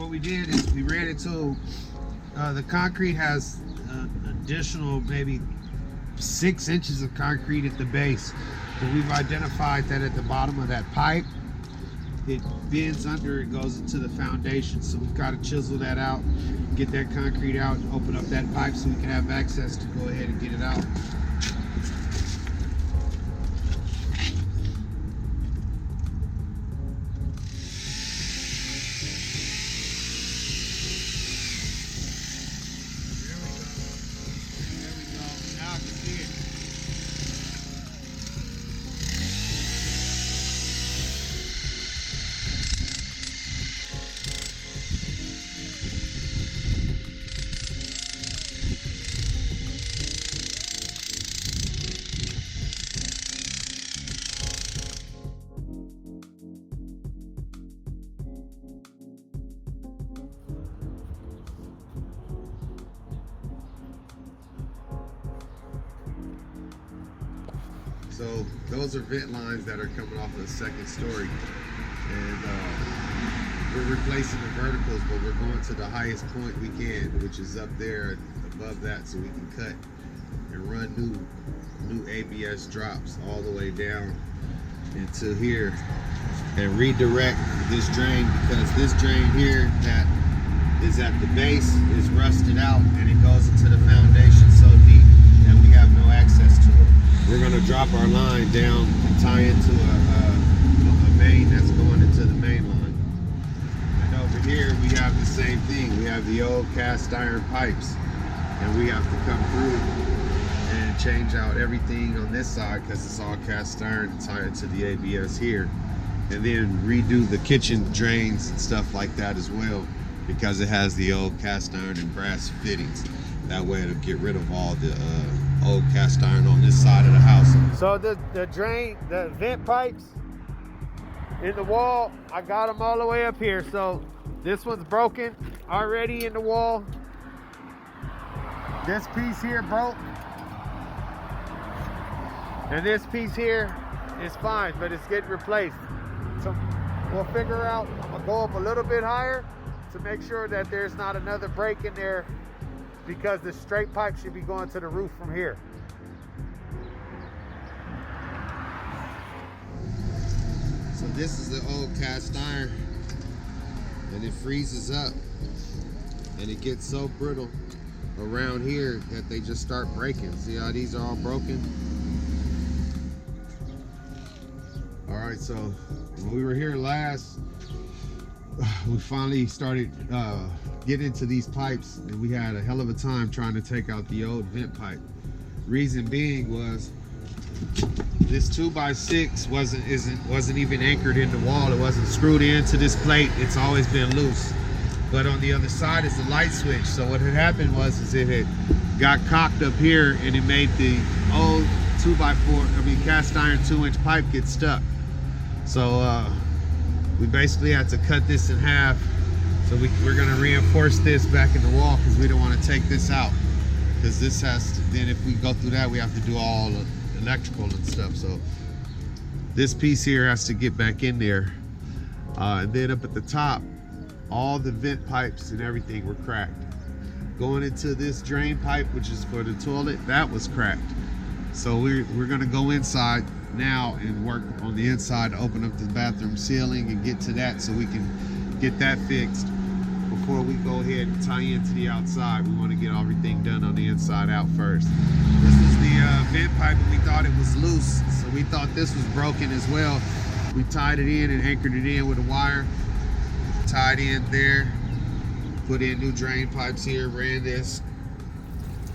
what we did is we ran into the concrete has additional maybe 6 inches of concrete at the base, but we've identified that at the bottom of that pipe it bends under, it goes into the foundation, so we've got to chisel that out, get that concrete out, and open up that pipe so we can have access to go ahead and get it out. So those are vent lines that are coming off of the second story, and we're replacing the verticals, but we're going to the highest point we can, which is up there above that, so we can cut and run new ABS drops all the way down into here and redirect this drain, because this drain here that is at the base is rusted out and it goes into the foundation so deep that we have no access to it. We're going to drop our line down and tie into a main that's going into the main line. And over here we have the same thing. We have the old cast iron pipes, and we have to come through and change out everything on this side because it's all cast iron and tie it to the ABS here. And then redo the kitchen drains and stuff like that as well, because it has the old cast iron and brass fittings. That way it'll get rid of all the old cast iron on this side of the house. So the vent pipes in the wall, I got them all the way up here. So this one's broken already in the wall. This piece here broke. And this piece here is fine, but it's getting replaced. So we'll figure out, I'm gonna go up a little bit higher to make sure that there's not another break in there, because the straight pipe should be going to the roof from here. So this is the old cast iron, and it freezes up and it gets so brittle around here that they just start breaking. See how these are all broken? All right, so when we were here last, we finally started getting into these pipes, and we had a hell of a time trying to take out the old vent pipe. Reason being was this 2x6 wasn't even anchored in the wall. It wasn't screwed into this plate. It's always been loose. But on the other side is the light switch. So what had happened was it had got cocked up here, and it made the old 2x4, cast iron 2-inch pipe get stuck. So we basically had to cut this in half. So we're gonna reinforce this back in the wall, because we don't want to take this out, because this has to, then if we go through that, we have to do all the electrical and stuff. So this piece here has to get back in there. And then up at the top, all the vent pipes and everything were cracked. Going into this drain pipe, which is for the toilet, that was cracked. So we're gonna go inside now and work on the inside to open up the bathroom ceiling and get to that, so we can get that fixed before we go ahead and tie into the outside. We want to get everything done on the inside out first. This is the vent pipe, and we thought it was loose, so we thought this was broken as well. We tied it in and anchored it in with a wire, tied in there, put in new drain pipes here, ran this,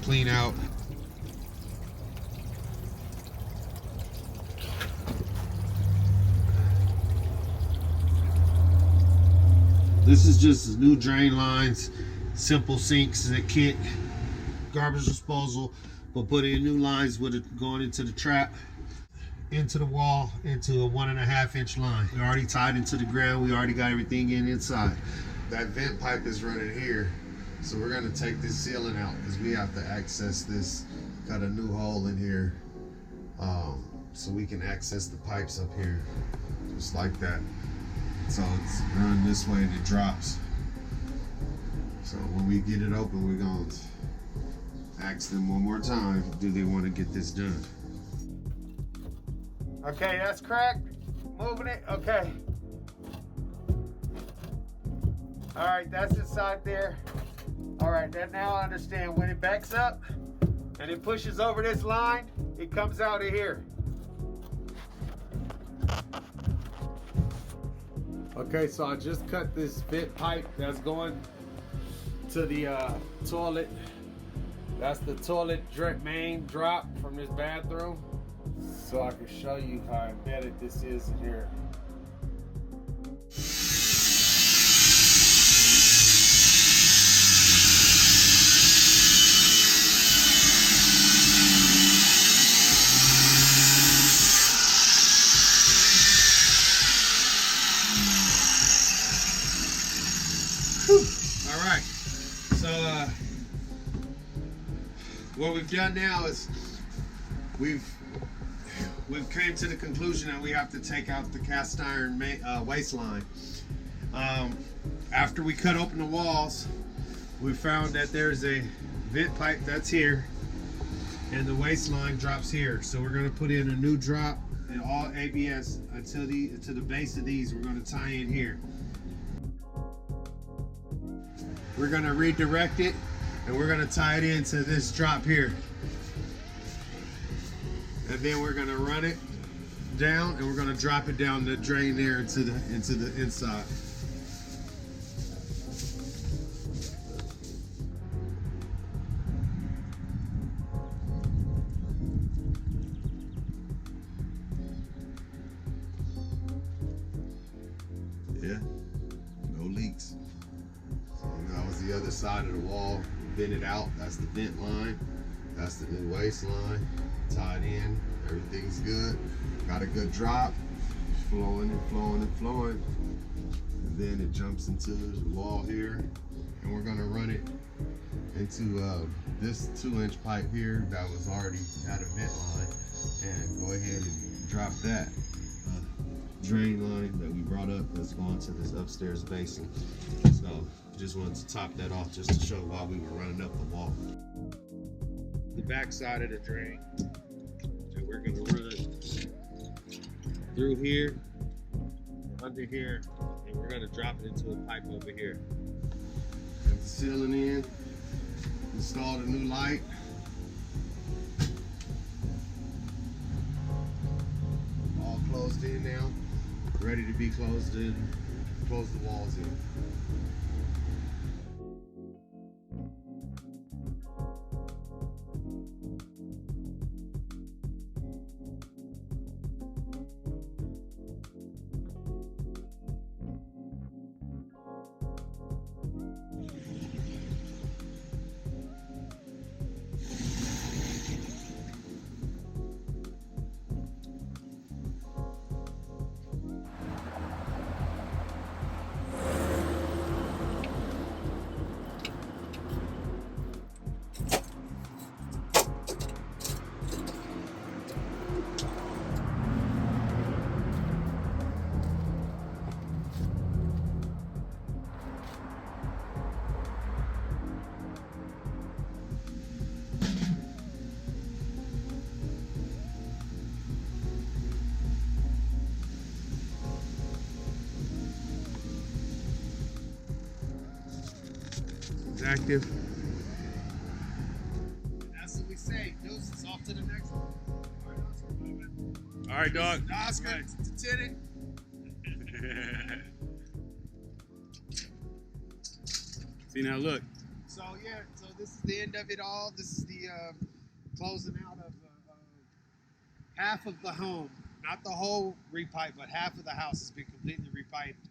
clean out. This is just new drain lines, simple sinks that kit, garbage disposal, but put in new lines with it going into the trap, into the wall, into a 1.5-inch line. We already tied into the ground. We already got everything inside. That vent pipe is running here. So we're gonna take this ceiling out, because we have to access this, cut a new hole in here, so we can access the pipes up here, just like that. So it's run this way and it drops. we get it open, we're gonna ask them one more time, do they want to get this done? Okay, that's cracked. Moving it. Okay. All right, that's inside there. All right, that now I understand. When it backs up and it pushes over this line, it comes out of here. Okay, so I just cut this vent pipe that's going to the toilet. That's the toilet main drop from this bathroom. So I can show you how embedded this is in here. All right, so what we've done now is we've came to the conclusion that we have to take out the cast iron waistline. After we cut open the walls, we found that there's a vent pipe that's here and the waistline drops here. So we're going to put in a new drop in all ABS until to the base of these. We're going to tie in here. We're going to redirect it and we're going to tie it into this drop here. And then we're gonna run it down and we're gonna drop it down the drain there into the inside. Yeah, no leaks. So that was the other side of the wall. Vented out. That's the vent line. That's the new waistline. Tied in, everything's good. Got a good drop, flowing and flowing and flowing. And then it jumps into the wall here, and we're gonna run it into this 2-inch pipe here that was already at a vent line, and go ahead and drop that drain line that we brought up that's going to this upstairs basin. So just wanted to top that off just to show why we were running up the wall. The back side of the drain, and we're going to run through here, under here, and we're going to drop it into a pipe over here. Got the ceiling in, installed a new light. All closed in now, ready to be closed in, close the walls in. Active. That's what we say. Deuces off to the next one. All right, dog. Oscar, to Titty. See, now look. So yeah, so this is the end of it all. This is the closing out of half of the home. Not the whole repipe, but half of the house has been completely repiped.